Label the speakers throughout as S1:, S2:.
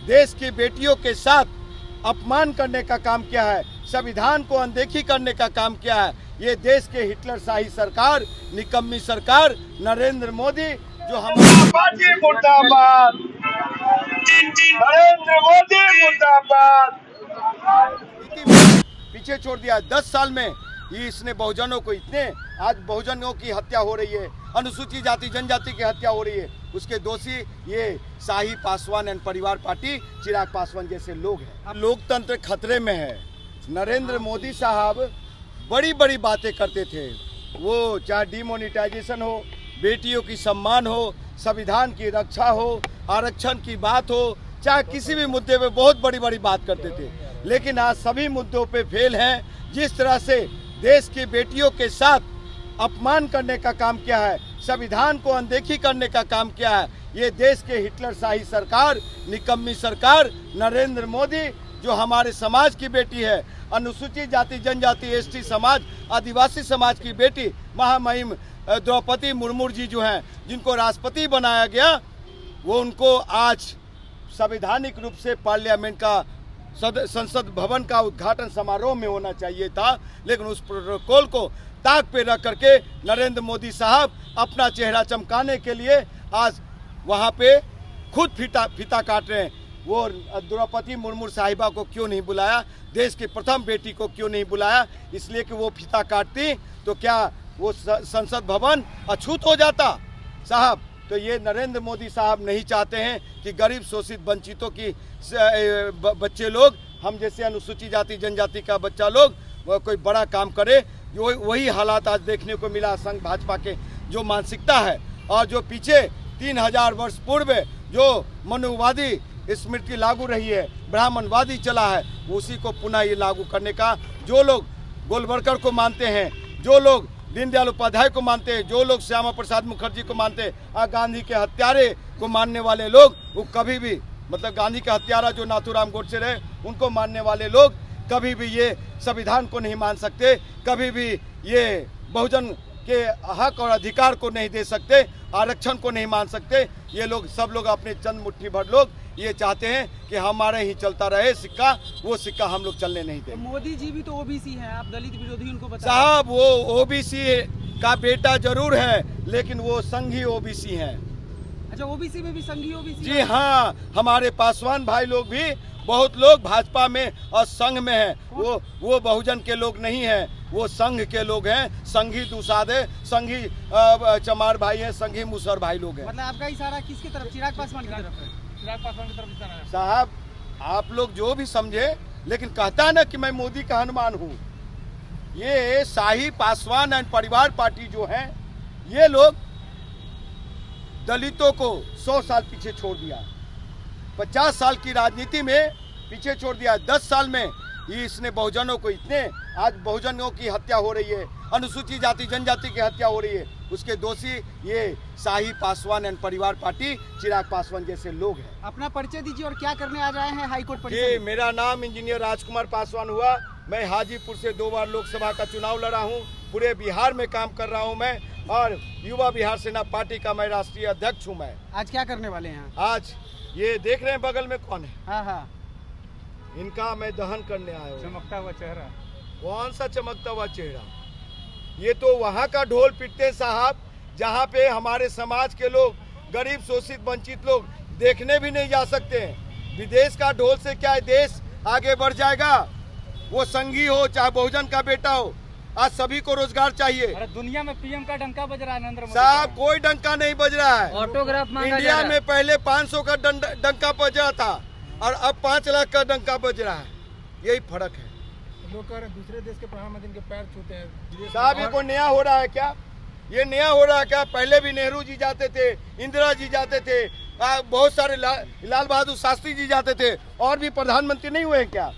S1: देश की बेटियों के साथ अपमान करने का काम किया है, संविधान को अनदेखी करने का काम किया है। ये देश के हिटलर शाही सरकार, निकम्मी सरकार नरेंद्र मोदी जो हमारे
S2: पार्टी मुर्दाबाद, नरेंद्र मोदी मुर्दाबाद,
S1: पीछे छोड़ दिया। 10 साल में ही इसने बहुजनों को आज बहुजनों की हत्या हो रही है, अनुसूचित जाति जनजाति की हत्या हो रही है। उसके दोषी ये शाही पासवान एंड परिवार पार्टी, चिराग पासवान जैसे लोग हैं। लोकतंत्र खतरे में है। नरेंद्र मोदी साहब बड़ी बड़ी बातें करते थे, वो चाहे डिमोनेटाइजेशन हो, बेटियों की सम्मान हो, संविधान की रक्षा हो, आरक्षण की बात हो, चाहे किसी भी मुद्दे पे बहुत बड़ी बड़ी बात करते थे। लेकिन आज सभी मुद्दों पे फेल हैं। जिस तरह से देश की बेटियों के साथ अपमान करने का काम किया है, संविधान को अनदेखी करने का काम किया है, ये देश के हिटलर शाही सरकार, निकम्मी सरकार नरेंद्र मोदी जो हमारे समाज की बेटी है, अनुसूचित जाति जनजाति एसटी समाज, आदिवासी समाज की बेटी महामहिम द्रौपदी मुर्मू जी जो हैं, जिनको राष्ट्रपति बनाया गया, वो उनको आज संवैधानिक रूप से पार्लियामेंट का संसद भवन का उद्घाटन समारोह में होना चाहिए था। लेकिन उस प्रोटोकॉल को ताक पे रख करके नरेंद्र मोदी साहब अपना चेहरा चमकाने के लिए आज वहाँ पे खुद फीता काट रहे हैं। वो द्रौपदी मुर्मू साहिबा को क्यों नहीं बुलाया, देश की प्रथम बेटी को क्यों नहीं बुलाया? इसलिए कि वो फीता काटती तो क्या वो संसद भवन अछूत हो जाता साहब? तो ये नरेंद्र मोदी साहब नहीं चाहते हैं कि गरीब शोषित वंचितों की बच्चे लोग, हम जैसे अनुसूचित जाति जनजाति का बच्चा लोग वो कोई बड़ा काम करे। वही हालात आज देखने को मिला संघ भाजपा के जो मानसिकता है, और जो पीछे 3000 वर्ष पूर्व जो मनुवादी स्मृति लागू रही है, ब्राह्मणवादी चला है, उसी को पुनः ये लागू करने का जो लोग गोलवलकर को मानते हैं, जो लोग दीनदयाल उपाध्याय को मानते हैं, जो लोग श्यामा प्रसाद मुखर्जी को मानते हैं, गांधी के हत्यारे को मानने वाले लोग, वो कभी भी मतलब गांधी के हत्यारा जो नाथूराम गोडसे रहे, उनको मानने वाले लोग कभी भी ये संविधान को नहीं मान सकते, कभी भी ये बहुजन के हक और अधिकार को नहीं दे सकते, आरक्षण को नहीं मान सकते। ये लोग सब लोग अपने चंद मुट्ठी भर लोग ये चाहते हैं कि हमारे ही चलता रहे सिक्का, वो सिक्का हम लोग चलने नहीं देंगे।
S3: तो मोदी जी भी तो ओबीसी हैं, आप दलित विरोधी उनको बताएं।
S1: साहब वो ओबीसी का बेटा जरूर है, लेकिन वो संघी ओबीसी हैं।
S3: अच्छा, ओबीसी में भी संघी ओबीसी?
S1: जी हाँ, हमारे पासवान भाई लोग भी बहुत लोग भाजपा में और संघ में हैं। वो बहुजन के लोग नहीं हैं, वो संघ के लोग हैं। संघी दुसाद है, संघी चमार भाई है, संघी मुसहर भाई लोग हैं।
S3: मतलब आपका इशारा किसकी तरफ? चिराग पासवान की तरफ है? चिराग पासवान की तरफ इशारा है
S1: साहब, आप लोग जो भी समझे, लेकिन कहता है ना कि मैं मोदी का हनुमान हूँ। ये शाही पासवान एंड परिवार पार्टी जो है, ये लोग दलितों को 100 साल पीछे छोड़ दिया, 50 साल की राजनीति में पीछे छोड़ दिया। 10 साल में ही इसने बहुजनों को आज बहुजनों की हत्या हो रही है, अनुसूचित जाति जनजाति की हत्या हो रही है। उसके दोषी ये शाही पासवान एंड परिवार पार्टी, चिराग पासवान जैसे लोग हैं।
S3: अपना परिचय दीजिए और क्या करने आ रहे हैं हाईकोर्ट परिसर
S1: जी,
S3: में?
S1: मेरा नाम इंजीनियर राजकुमार पासवान हुआ। मैं हाजीपुर से 2 बार लोकसभा का चुनाव लड़ा हूँ। पूरे बिहार में काम कर रहा हूँ मैं, और युवा बिहार सेना पार्टी का मैं राष्ट्रीय अध्यक्ष हूँ। मैं
S3: आज क्या करने वाले हैं?
S1: आज ये देख रहे हैं बगल में कौन है?
S3: हाँ हाँ,
S1: इनका मैं दहन करने आया हूँ।
S3: चमकता हुआ चेहरा?
S1: कौन सा चमकता हुआ चेहरा? ये तो वहाँ का ढोल पीटते साहब, जहाँ पे हमारे समाज के लोग, गरीब शोषित वंचित लोग देखने भी नहीं जा सकते हैं। विदेश का ढोल से क्या है देश आगे बढ़ जाएगा? वो संघी हो चाहे बहुजन का बेटा हो, आज सभी को रोजगार चाहिए।
S3: अरे दुनिया में पीएम का डंका बज रहा है नरेंद्र मोदी
S1: साहब, कोई डंका नहीं बज रहा है।
S3: ऑटोग्राफ मांगा जा
S1: इंडिया
S3: रहा है।
S1: में पहले 500 का डंका बज रहा था, और अब 5 लाख का डंका बज रहा है। यही फर्क है।
S4: लोग कह रहे दूसरे देश के प्रधानमंत्री के पैर छूते हैं
S1: साहब, ये कोई नया हो रहा है क्या? ये नया हो रहा है क्या? पहले भी नेहरू जी जाते थे, इंदिरा जी जाते थे, बहुत सारे लाल बहादुर शास्त्री जी जाते थे, और भी प्रधानमंत्री नहीं हुए क्या?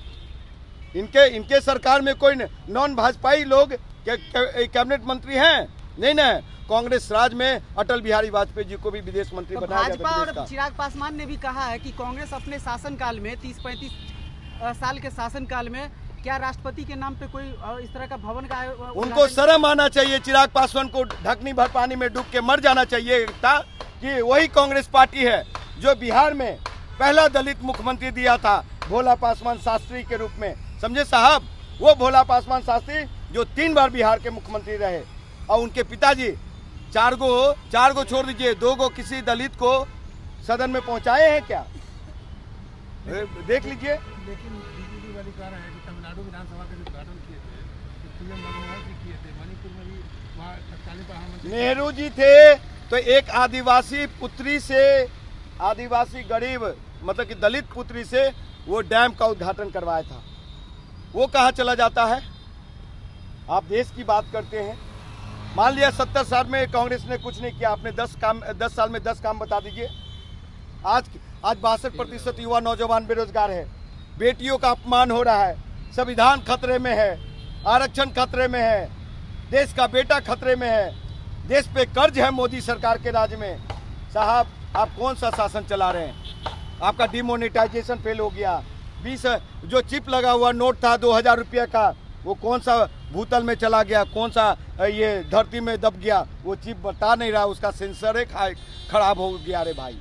S1: इनके सरकार में कोई नॉन भाजपाई लोग कैबिनेट मंत्री हैं? नहीं ना। कांग्रेस राज में अटल बिहारी वाजपेयी जी को भी विदेश मंत्री
S3: तो
S1: बनाया
S3: भाजपा
S1: गया।
S3: और चिराग पासवान ने भी कहा है कि कांग्रेस अपने शासनकाल में 30-35 साल के शासनकाल में क्या राष्ट्रपति के नाम पे कोई इस तरह का भवन का
S1: उनको शर्म आना चाहिए। चिराग पासवान को ढकनी भर पानी में डूब के मर जाना चाहिए था कि वही कांग्रेस पार्टी है जो बिहार में पहला दलित मुख्यमंत्री दिया था भोला पासवान शास्त्री के रूप में, समझे साहब। वो भोला पासवान शास्त्री जो 3 बार बिहार के मुख्यमंत्री रहे, और उनके पिताजी 4 गो छोड़ दीजिए, 2 गो किसी दलित को सदन में पहुंचाए हैं क्या? देख लीजिए।
S4: लेकिन बीजेपी वाली कह रहे हैं कि तमिलनाडु विधानसभा का उद्घाटन किए थे तो पीएम मनमोहन सिंह किए थे, मणिपुर में भी वहाँ तत्कालीन प्रधानमंत्री
S1: नेहरू जी थे तो एक आदिवासी पुत्री से, आदिवासी गरीब मतलब कि दलित पुत्री से वो डैम का उद्घाटन करवाया था। वो कहाँ चला जाता है? आप देश की बात करते हैं। मान लिया 70 साल में कांग्रेस ने कुछ नहीं किया, आपने 10 साल में 10 काम बता दीजिए। आज 62% युवा नौजवान बेरोजगार है, बेटियों का अपमान हो रहा है, संविधान खतरे में है, आरक्षण खतरे में है, देश का बेटा खतरे में है, देश पे कर्ज है मोदी सरकार के राज में। साहब आप कौन सा शासन चला रहे हैं? आपका डिमोनेटाइजेशन फेल हो गया। 20 जो चिप लगा हुआ नोट था 2000 रुपये का, वो कौन सा भूतल में चला गया, कौन सा ये धरती में दब गया, वो चिप बता नहीं रहा, उसका सेंसर खराब हो गया रे भाई।